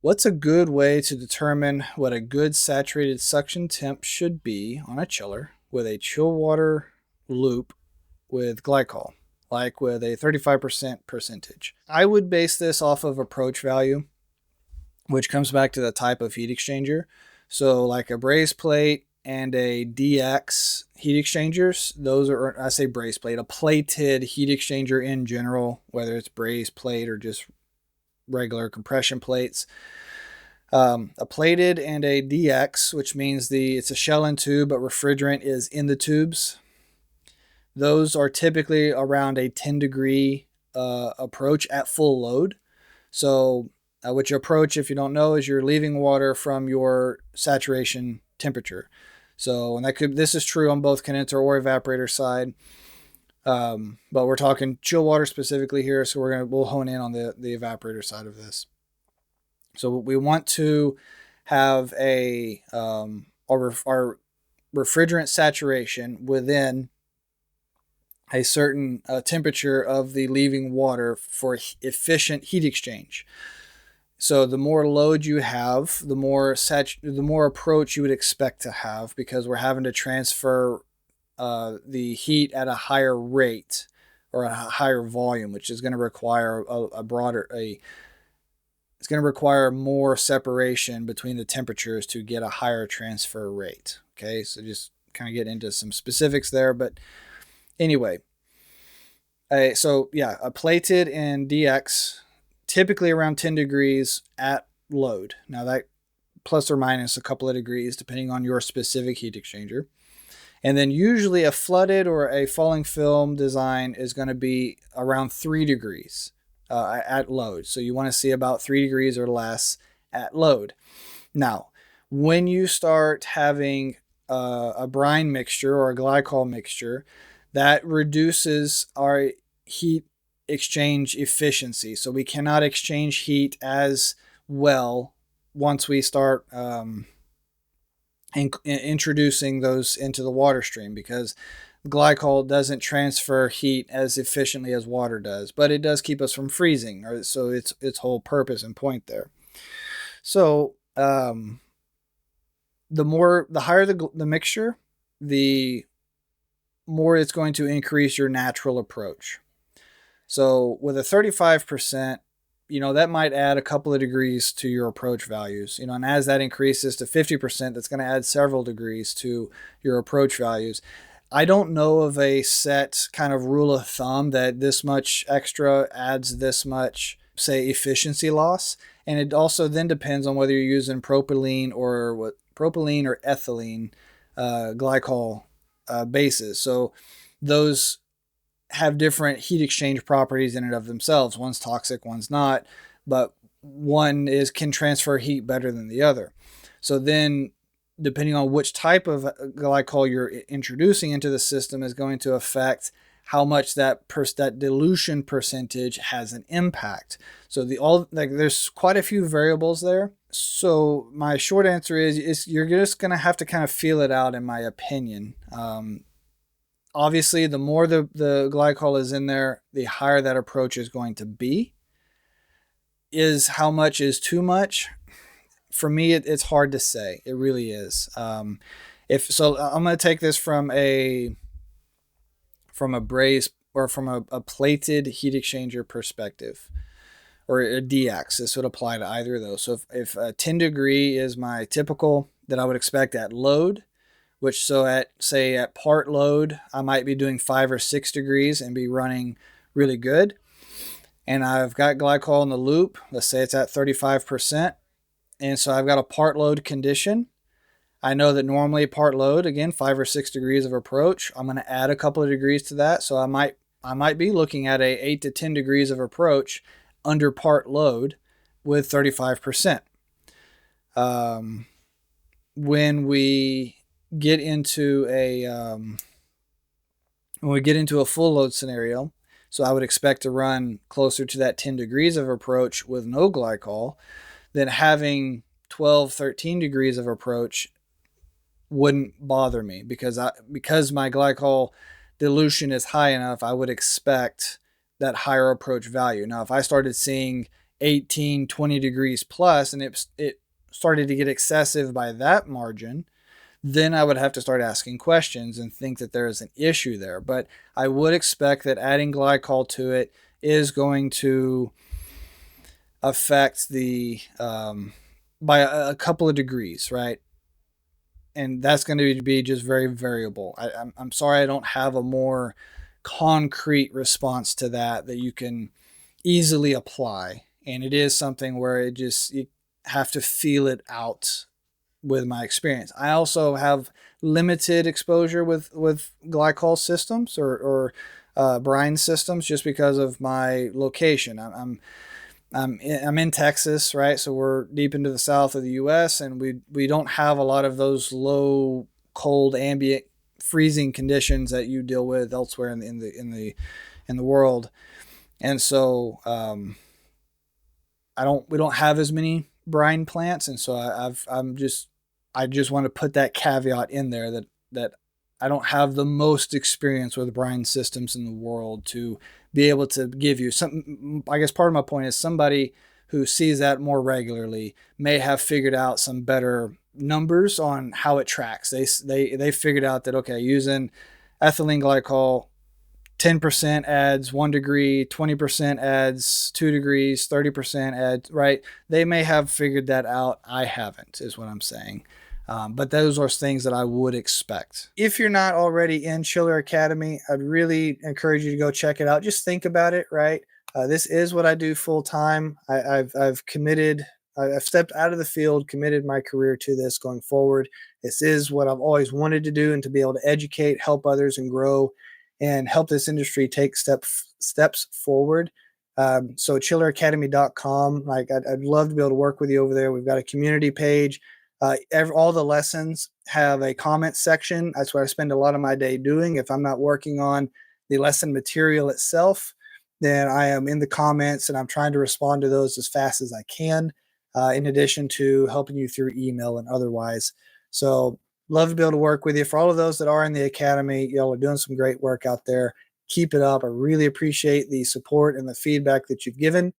What's a good way to determine what a good saturated suction temp should be on a chiller with a chill water loop with glycol, like with a 35% percentage? I would base this off of approach value, which comes back to the type of heat exchanger. So, like a braze plate and a DX heat exchangers, those are, I say braze plate, a plated heat exchanger in general, whether it's braze plate or just regular compression plates. A plated and a DX, which means it's a shell and tube, but refrigerant is in the tubes. Those are typically around a 10-degree approach at full load. So, which approach, if you don't know, is you're leaving water from your saturation temperature. So, and this is true on both condenser or evaporator side. But we're talking chill water specifically here, so we'll hone in on the evaporator side of this. So we want to have our refrigerant saturation within a certain temperature of the leaving water for efficient heat exchange. So the more load you have, the more approach you would expect to have, because we're having to transfer the heat at a higher rate or a higher volume, which is going to require it's going to require more separation between the temperatures to get a higher transfer rate. Okay, so just kind of get into some specifics there, but anyway, so yeah, a plated and DX typically around 10 degrees at load. Now that plus or minus a couple of degrees depending on your specific heat exchanger. And then usually a flooded or a falling film design is going to be around 3 degrees at load. So you want to see about 3 degrees or less at load. Now, when you start having a brine mixture or a glycol mixture, that reduces our heat exchange efficiency. So we cannot exchange heat as well once we start introducing those into the water stream, because glycol doesn't transfer heat as efficiently as water does, but it does keep us from freezing. So its whole purpose and point there. So the higher the mixture, the more it's going to increase your natural approach. So with a 35%, that might add a couple of degrees to your approach values, and as that increases to 50%, that's going to add several degrees to your approach values. I don't know of a set kind of rule of thumb that this much extra adds this much, say, efficiency loss. And it also then depends on whether you're using propylene or ethylene glycol bases. So those have different heat exchange properties in and of themselves. One's toxic, one's not, but one can transfer heat better than the other. So then, depending on which type of glycol you're introducing into the system is going to affect how much that dilution percentage has an impact. So there's quite a few variables there. So my short answer is you're just going to have to kind of feel it out, in my opinion. Obviously, the more the glycol is in there, the higher that approach is going to be. How much is too much? For me, it's hard to say. It really is. I'm going to take this from a braze or from a plated heat exchanger perspective, or a DX. This would apply to either of those. So if 10 degree is my typical that I would expect at load, which at part load, I might be doing 5 or 6 degrees and be running really good. And I've got glycol in the loop. Let's say it's at 35%. And so I've got a part load condition. I know that normally part load, again, 5 or 6 degrees of approach. I'm going to add a couple of degrees to that. So I might be looking at a 8 to 10 degrees of approach under part load with 35%. When we get into a full load scenario, so I would expect to run closer to that 10 degrees of approach with no glycol, then having 12, 13 degrees of approach wouldn't bother me, because my glycol dilution is high enough. I would expect that higher approach value. Now, if I started seeing 18, 20 degrees plus, and it started to get excessive by that margin, then I would have to start asking questions and think that there is an issue there. But I would expect that adding glycol to it is going to affect the by a couple of degrees, right? And that's going to be just very variable. I'm sorry I don't have a more concrete response to that you can easily apply. And it is something where you have to feel it out with my experience. I also have limited exposure with glycol systems or brine systems just because of my location. I'm in Texas, right? So we're deep into the south of the U.S. and we don't have a lot of those low, cold, ambient, freezing conditions that you deal with elsewhere in the world. And so we don't have as many brine plants, and so I just want to put that caveat in there that I don't have the most experience with brine systems in the world to be able to give you some. I guess part of my point is somebody who sees that more regularly may have figured out some better numbers on how it tracks. They figured out that, okay, using ethylene glycol, 10% adds 1 degree, 20% adds 2 degrees, 30% adds, right? They may have figured that out. I haven't, is what I'm saying. But those are things that I would expect. If you're not already in Chiller Academy, I'd really encourage you to go check it out. Just think about it, right? This is what I do full time. I've committed. I've stepped out of the field, committed my career to this going forward. This is what I've always wanted to do, and to be able to educate, help others, and grow, and help this industry take steps forward. So chilleracademy.com. Like I'd love to be able to work with you over there. We've got a community page. All the lessons have a comment section. That's what I spend a lot of my day doing. If I'm not working on the lesson material itself, then I am in the comments and I'm trying to respond to those as fast as I can, in addition to helping you through email and otherwise. So love to be able to work with you. For all of those that are in the academy, y'all are doing some great work out there. Keep it up. I really appreciate the support and the feedback that you've given.